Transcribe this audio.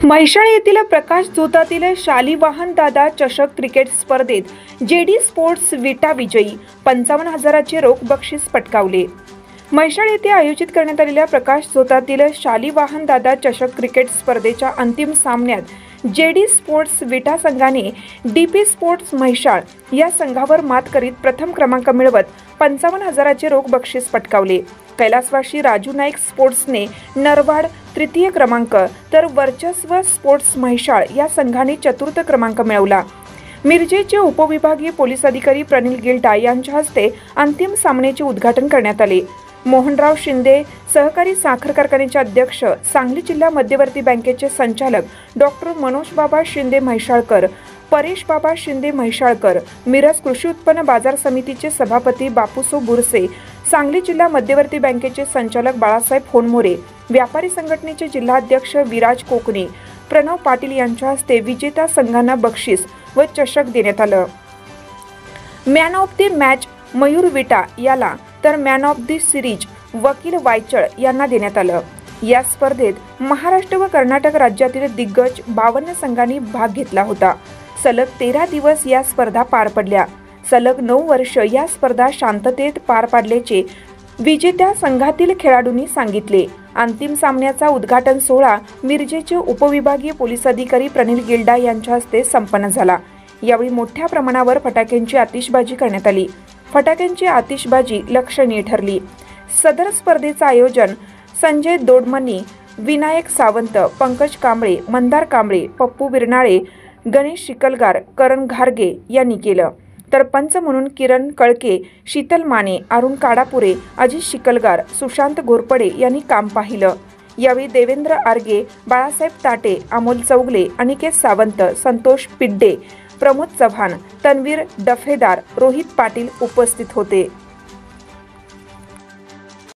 म्हैसाळ येथील प्रकाश झोतातील शालिवाहन दादा चषक क्रिकेट स्पर्धेत जेडी स्पोर्ट्स विटा विजयी 55,000चे रोख बक्षीस पटकावले। म्हैसाळ येथे आयोजित करण्यात आलेल्या प्रकाश झोतातील शालिवाहन दादा चषक क्रिकेट स्पर्धेच्या अंतिम सामन्यात जेडी स्पोर्ट्स विटा संघाने डीपी स्पोर्ट्स म्हैसाळ या संघावर मात करीत प्रथम क्रमांक मिळवत 55,000चे रोख बक्षीस पटकावले। कैलासवासी राजू नाईक स्पोर्ट्सने नरवाड तृतीय क्रमांक तर वर्चस्व स्पोर्ट्स म्हैसाळ या संघाने चतुर्थ क्रमांक मिळवला। मिरजेचे उपविभागीय पोलीस अधिकारी प्रनिल गिल्डा यांच्या हस्ते अंतिम सामन्याचे उद्घाटन करण्यात आले। मोहनराव शिंदे सहकारी साखर कारखान्याचे अध्यक्ष, सांगली जिल्हा मध्यवर्ती बँकेचे संचालक डॉक्टर मनोज बाबा शिंदे म्हैसाळकर, परेश बाबा शिंदे म्हैसाळकर, मिरज कृषी उत्पन्न बाजार समितीचे सभापती बापूसो बुरसे, सांगली जिल्हा मध्यवर्ती बँकेचे संचालक बाळासाहेब होनमोरे, व्यापारी संघटनेचे जिल्हाध्यक्ष विराज कोकणे, प्रणव पाटील यांच्या हस्ते विजेता संघांना बक्षीस व चषक देण्यात आलं। Man of the match Mayur विटा याला तर मॅन ऑफ द सिरीज वकील वायचळ यांना देण्यात आलं। या स्पर्धेत महाराष्ट्र व कर्नाटक राज्यातील दिग्गज 52 संघांनी भाग घेतला होता। सलग 13 दिवस या स्पर्धा पार पडल्या। सलग 9 वर्ष या स्पर्धा शांततेत पार पाडल्याचे विजेत्या संघातील खेळाडूंनी सांगितले। अंतिम सामन्याचा उद्घाटन सोहळा मिरजेचे उपविभागीय पोलीस अधिकारी प्रनिल गिल्डा यांच्या हस्ते संपन्न झाला। यावेळी मोठ्या प्रमाणावर फटाक्यांची आतिषबाजी करण्यात आली। फटाक्यांची आतिषबाजी लक्षणीय ठरली। सदर स्पर्धेचे आयोजन संजय दोडमनी, विनायक सावंत, पंकज कांबळे, मंदार कांबळे, पप्पू बिरनाळे, गणेश शिकलगार, करण घारगे यांनी केलं। तर पंच म्हणून किरण कळके, शीतल माने, अरुण काडापुरे, अजित शिकलगार, सुशांत घोरपडे यांनी काम पाहिलं। यावेळी देवेंद्र आर्गे, बाळासाहेब ताटे, अमोल चौगले, अनिकेत सावंत, संतोष पिड्डे, प्रमोद चव्हाण, तन्वीर डफेदार, रोहित पाटील उपस्थित होते।